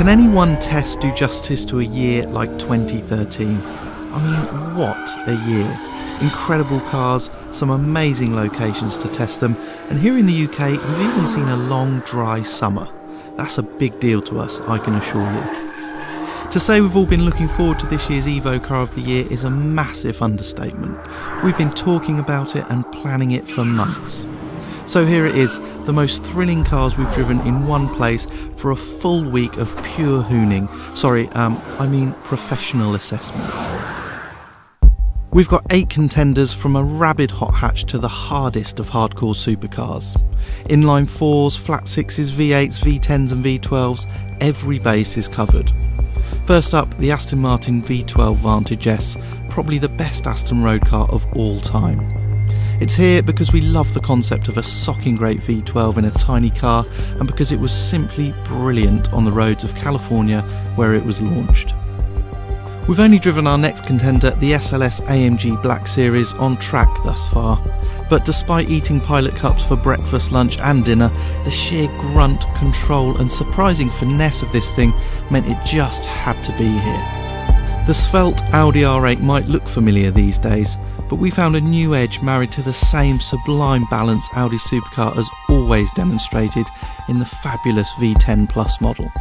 Can any one test do justice to a year like 2013? I mean, what a year. Incredible cars, some amazing locations to test them, and here in the UK we've even seen a long dry summer. That's a big deal to us, I can assure you. To say we've all been looking forward to this year's Evo Car of the Year is a massive understatement. We've been talking about it and planning it for months. So here it is, the most thrilling cars we've driven in one place for a full week of pure hooning. I mean professional assessment. We've got 8 contenders, from a rabid hot hatch to the hardest of hardcore supercars. Inline 4s, flat 6s, V8s, V10s and V12s, every base is covered. First up, the Aston Martin V12 Vantage S, probably the best Aston road car of all time. It's here because we love the concept of a socking great V12 in a tiny car, and because it was simply brilliant on the roads of California where it was launched. We've only driven our next contender, the SLS AMG Black Series, on track thus far, but despite eating pilot cups for breakfast, lunch and dinner, the sheer grunt, control and surprising finesse of this thing meant it just had to be here. The svelte Audi R8 might look familiar these days, but we found a new edge married to the same sublime balance Audi supercar has always demonstrated in the fabulous V10 Plus model.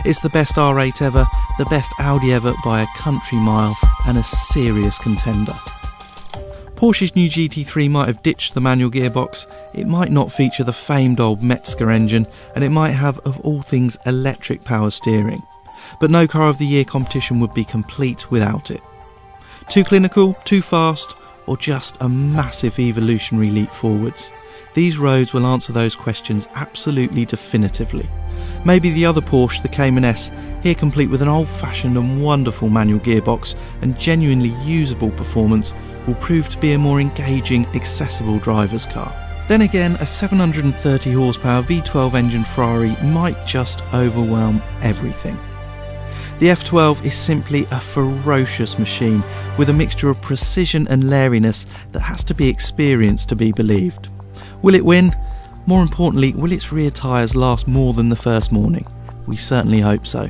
It's the best R8 ever, the best Audi ever by a country mile, and a serious contender. Porsche's new GT3 might have ditched the manual gearbox, it might not feature the famed old Metzger engine, and it might have, of all things, electric power steering. But no Car of the Year competition would be complete without it. Too clinical, too fast, or just a massive evolutionary leap forwards? These roads will answer those questions absolutely definitively. Maybe the other Porsche, the Cayman S, here complete with an old-fashioned and wonderful manual gearbox and genuinely usable performance, will prove to be a more engaging, accessible driver's car. Then again, a 730 horsepower V12 engine Ferrari might just overwhelm everything. The F12 is simply a ferocious machine with a mixture of precision and lairiness that has to be experienced to be believed. Will it win? More importantly, will its rear tyres last more than the first morning? We certainly hope so.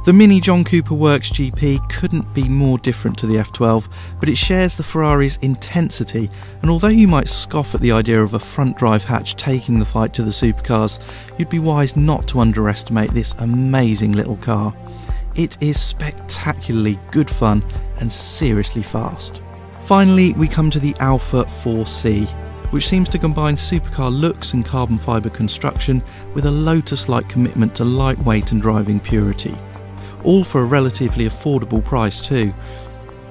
The Mini John Cooper Works GP couldn't be more different to the F12, but it shares the Ferrari's intensity, and although you might scoff at the idea of a front drive hatch taking the fight to the supercars, you'd be wise not to underestimate this amazing little car. It is spectacularly good fun and seriously fast. Finally, we come to the Alfa 4C, which seems to combine supercar looks and carbon fibre construction with a Lotus-like commitment to lightweight and driving purity. All for a relatively affordable price too.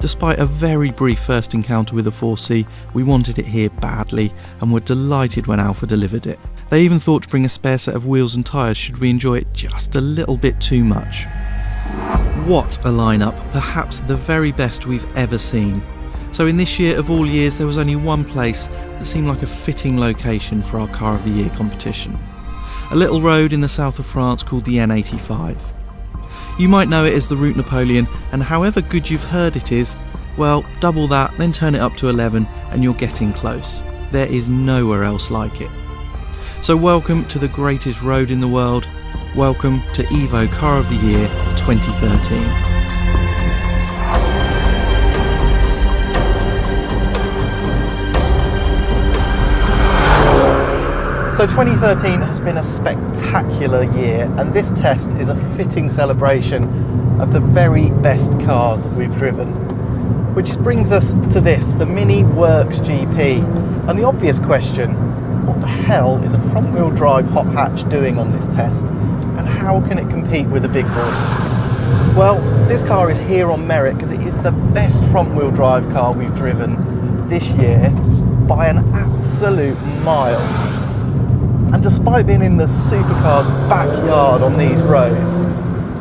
Despite a very brief first encounter with the 4C, we wanted it here badly and were delighted when Alfa delivered it. They even thought to bring a spare set of wheels and tyres should we enjoy it just a little bit too much. What a lineup, perhaps the very best we've ever seen. So in this year of all years, there was only one place that seemed like a fitting location for our Car of the Year competition. A little road in the south of France called the N85. You might know it as the Route Napoleon, and however good you've heard it is, well, double that, then turn it up to 11 and you're getting close. There is nowhere else like it. So welcome to the greatest road in the world. Welcome to Evo Car of the Year 2013. So 2013 has been a spectacular year, and this test is a fitting celebration of the very best cars that we've driven. Which brings us to this, the Mini Works GP. And the obvious question, what the hell is a front-wheel drive hot hatch doing on this test? And how can it compete with the big boys? Well, this car is here on merit because it is the best front-wheel drive car we've driven this year by an absolute mile. And despite being in the supercar's backyard on these roads,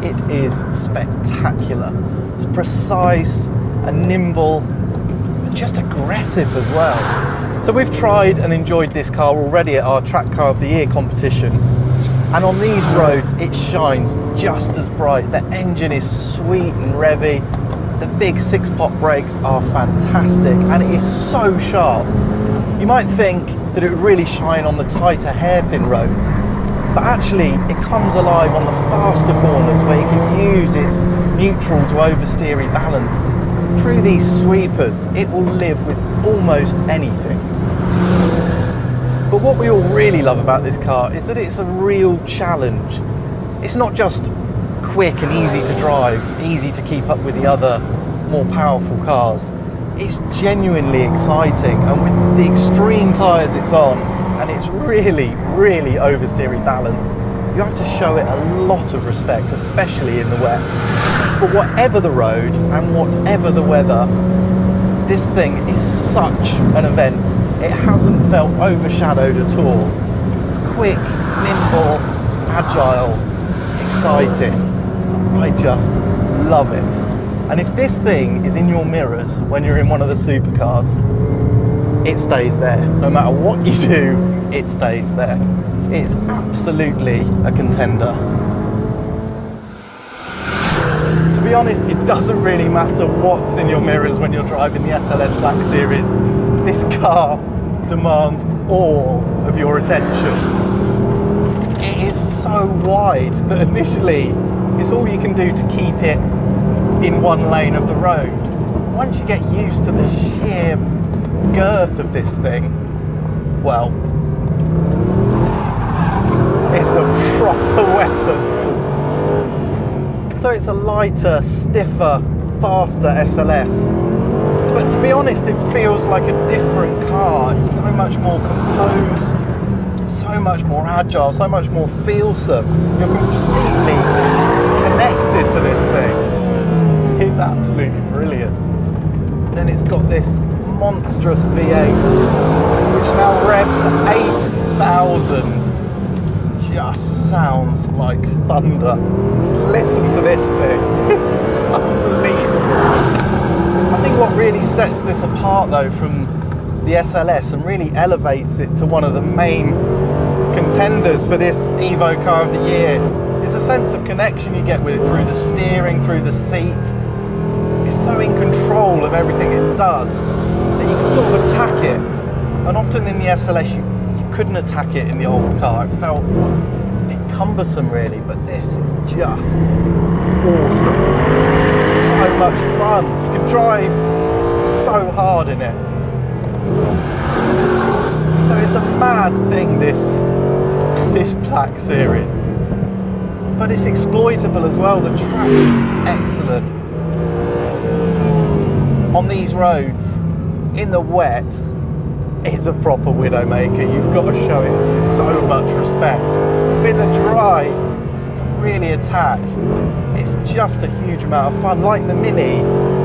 it is spectacular. It's precise and nimble and just aggressive as well. So we've tried and enjoyed this car already at our Track Car of the Year competition. And on these roads, it shines just as bright. The engine is sweet and revvy. The big 6-pot brakes are fantastic and it is so sharp. You might think that it would really shine on the tighter hairpin roads, but actually it comes alive on the faster corners where you can use its neutral to oversteery balance. Through these sweepers, it will live with almost anything. But what we all really love about this car is that it's a real challenge. It's not just quick and easy to drive, easy to keep up with the other more powerful cars. It's genuinely exciting, and with the extreme tyres it's on, and it's really oversteery balance, you have to show it a lot of respect, especially in the wet. But whatever the road and whatever the weather, this thing is such an event. It hasn't felt overshadowed at all. It's quick, nimble, agile, exciting. I just love it. And if this thing is in your mirrors when you're in one of the supercars, it stays there. No matter what you do, it stays there. It's absolutely a contender. To be honest, it doesn't really matter what's in your mirrors when you're driving the SLS Black Series. This car demands all of your attention. It is so wide that initially it's all you can do to keep it in one lane of the road. Once you get used to the sheer girth of this thing, well, it's a proper weapon. So it's a lighter, stiffer, faster SLS. But to be honest, it feels like a different car. It's so much more composed, so much more agile, so much more feelsome. You're completely connected to this thing. It's absolutely brilliant. And then it's got this monstrous V8, which now revs to 8,000. Just sounds like thunder. Just listen to this thing. It's unbelievable. I think what really sets this apart though from the SLS and really elevates it to one of the main contenders for this Evo Car of the Year is the sense of connection you get with it through the steering, through the seat. It's so in control of everything it does that you can sort of attack it. And often in the SLS you couldn't attack it in the old car. It felt a bit cumbersome really, but this is just awesome. It's so much fun. You can drive so hard in it. So it's a mad thing, this Black Series. But it's exploitable as well. The track is excellent. On these roads, in the wet, it's a proper widowmaker. You've got to show it so much respect. But in the dry, you can really attack. It's just a huge amount of fun. Like the Mini,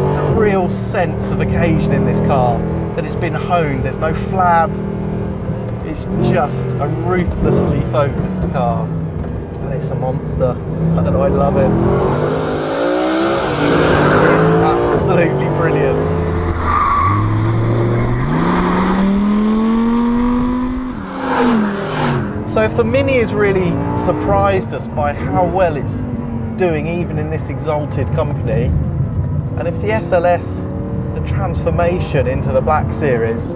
it's a real sense of occasion in this car, that it's been honed. There's no flab. It's just a ruthlessly focused car. And it's a monster. And I love it. It's absolutely brilliant. So if the Mini has really surprised us by how well it's doing even in this exalted company, and if the SLS, the transformation into the Black Series,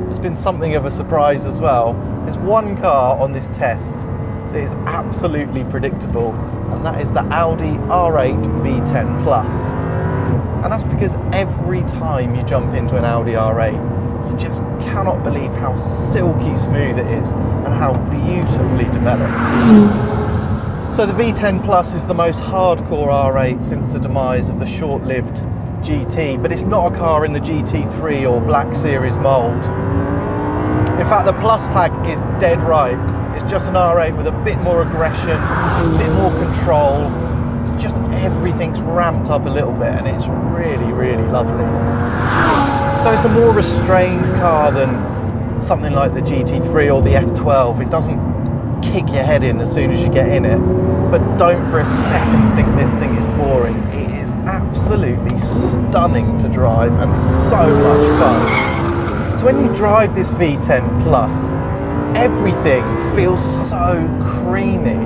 has been something of a surprise as well, there's one car on this test that is absolutely predictable, and that is the Audi R8 V10 Plus. And that's because every time you jump into an Audi R8, you just cannot believe how silky smooth it is and how beautifully developed. So the V10 Plus is the most hardcore R8 since the demise of the short-lived GT, but it's not a car in the GT3 or Black Series mould. In fact, the Plus tag is dead right. It's just an R8 with a bit more aggression, a bit more control. Just everything's ramped up a little bit, and it's really lovely. So it's a more restrained car than something like the GT3 or the F12. It doesn't kick your head in as soon as you get in it, but don't for a second think this thing is boring. It is absolutely stunning to drive and so much fun. So when you drive this V10 Plus, everything feels so creamy.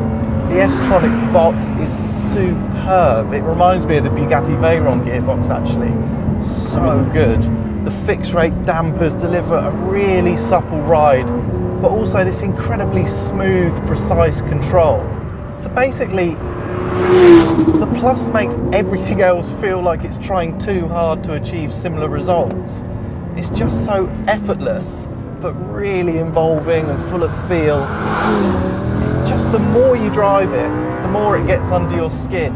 The S-Tronic box is superb. It reminds me of the Bugatti Veyron gearbox actually. So good. The fixed rate dampers deliver a really supple ride but also this incredibly smooth, precise control. So basically, the Plus makes everything else feel like it's trying too hard to achieve similar results. It's just so effortless, but really involving and full of feel. It's just the more you drive it, the more it gets under your skin.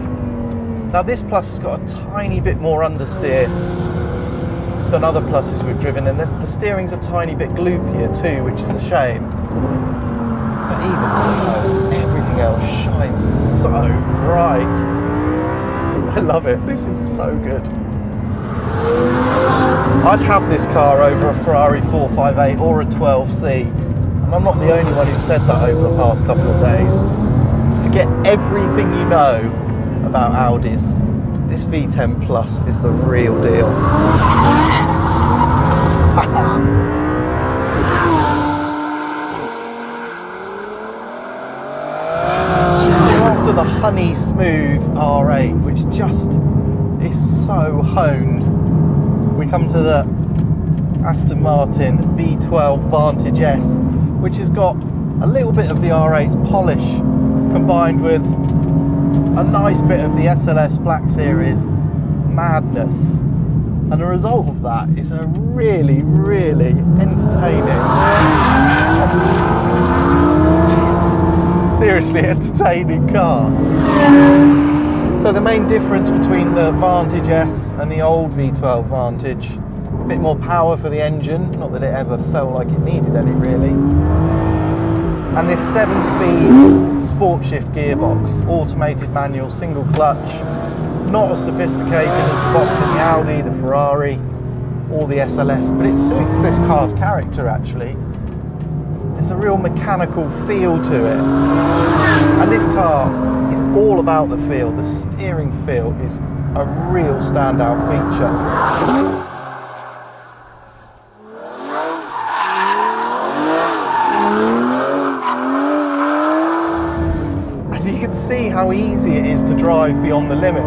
Now this Plus has got a tiny bit more understeer than other Pluses we've driven, and the steering's a tiny bit gloopier too, which is a shame. But even so, everything else shines so bright. I love it, this is so good. I'd have this car over a Ferrari 458 or a 12C, and I'm not the only one who's said that over the past couple of days. Forget everything you know about Audis. This V10 Plus is the real deal. After the honey smooth R8, which just is so honed, we come to the Aston Martin V12 Vantage S, which has got a little bit of the R8's polish combined with a nice bit of the SLS Black Series madness, and the result of that is a really, really entertaining, seriously entertaining car. So the main difference between the Vantage S and the old V12 Vantage, a bit more power for the engine, not that it ever felt like it needed any really, and this 7-speed sport shift gearbox, automated manual, single clutch, not as sophisticated as the box in the Audi, the Ferrari, or the SLS, but it suits this car's character actually. It's a real mechanical feel to it, and this car is all about the feel. The steering feel is a real standout feature. See how easy it is to drive beyond the limit.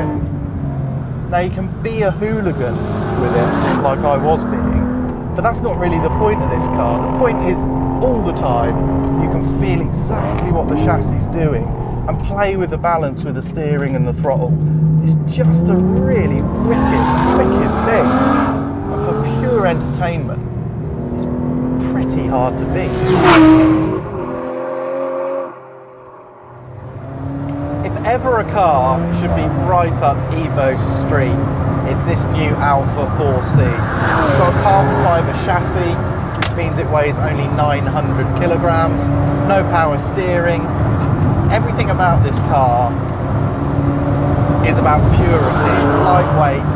Now you can be a hooligan with it, like I was being, but that's not really the point of this car. The point is, all the time, you can feel exactly what the chassis is doing and play with the balance with the steering and the throttle. It's just a really wicked thing. And for pure entertainment, it's pretty hard to beat. If ever a car should be right up Evo's street, it's this new Alpha 4C. It's got a carbon fibre chassis, which means it weighs only 900 kilograms, no power steering. Everything about this car is about purity, lightweight.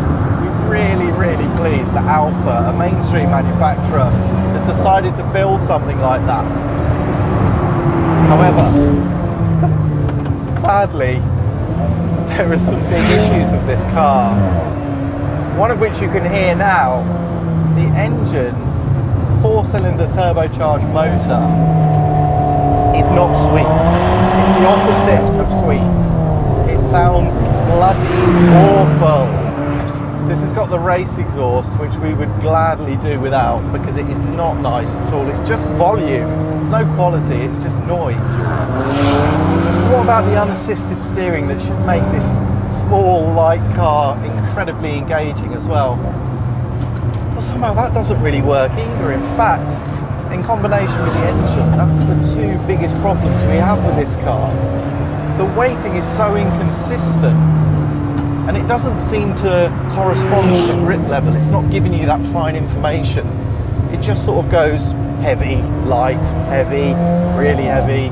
We're really pleased that Alpha, a mainstream manufacturer, has decided to build something like that. However, sadly, there are some big issues with this car. One of which you can hear now. The engine, 4-cylinder turbocharged motor, is not sweet. It's the opposite of sweet. It sounds bloody awful. This has got the race exhaust, which we would gladly do without because it is not nice at all. It's just volume. There's no quality, it's just noise. So what about the unassisted steering that should make this small, light car incredibly engaging as well? Well, somehow that doesn't really work either. In fact, in combination with the engine, that's the two biggest problems we have with this car. The weighting is so inconsistent, and it doesn't seem to correspond to the grip level. It's not giving you that fine information. It just sort of goes heavy, light, heavy, really heavy.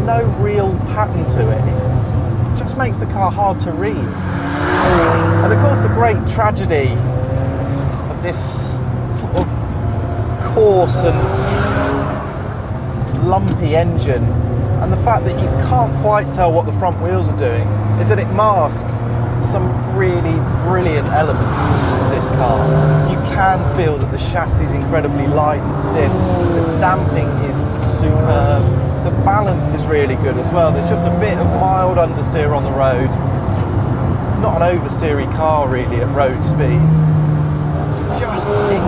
No real pattern to it. It just makes the car hard to read. And of course the great tragedy of this sort of coarse and lumpy engine, and the fact that you can't quite tell what the front wheels are doing, is that it masks some really brilliant elements of this car. You can feel that the chassis is incredibly light and stiff, the damping is superb, the balance is really good as well. There's just a bit of mild understeer on the road, not an oversteery car really at road speeds. It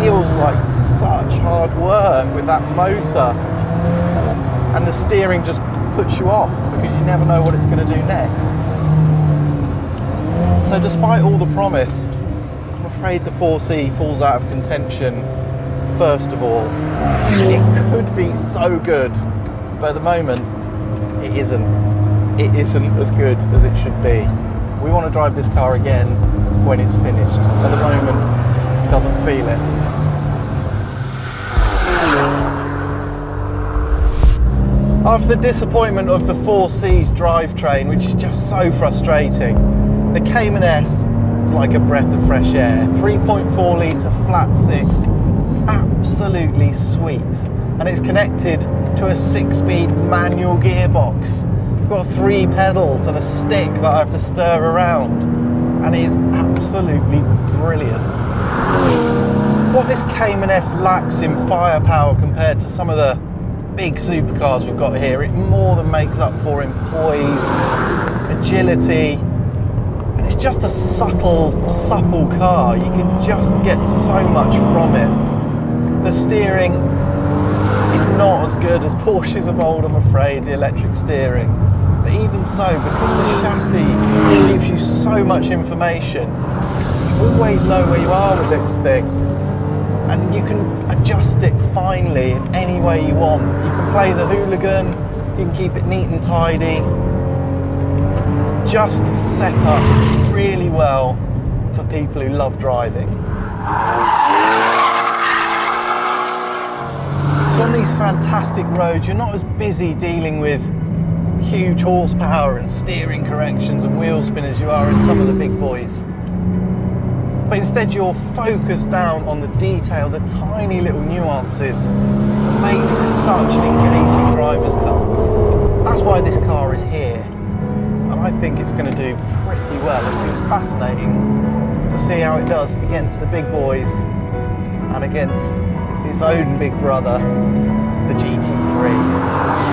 feels like such hard work with that motor, and the steering just puts you off because you never know what it's going to do next. So despite all the promise, I'm afraid the 4C falls out of contention first of all. It could be so good, but at the moment it isn't. It isn't as good as it should be. We want to drive this car again when it's finished. At the moment, it doesn't feel it. After the disappointment of the 4C's drivetrain, which is just so frustrating, the Cayman S is like a breath of fresh air. 3.4 litre flat six, absolutely sweet. And it's connected to a 6-speed manual gearbox. We've got 3 pedals and a stick that I have to stir around, and it is absolutely brilliant. What this Cayman S lacks in firepower compared to some of the big supercars we've got here, it more than makes up for in poise, agility, and it's just a subtle, supple car. You can just get so much from it. The steering is not as good as Porsches of old, I'm afraid, the electric steering. But even so, because the chassis gives you so much information, you always know where you are with this thing. And you can adjust it finely in any way you want. You can play the hooligan, you can keep it neat and tidy. It's just set up really well for people who love driving. So on these fantastic roads, you're not as busy dealing with huge horsepower and steering corrections and wheel spin as you are in some of the big boys. But instead you're focused down on the detail, the tiny little nuances that make this such an engaging driver's car. That's why this car is here, and I think it's going to do pretty well. It'll be fascinating to see how it does against the big boys and against its own big brother, the GT3.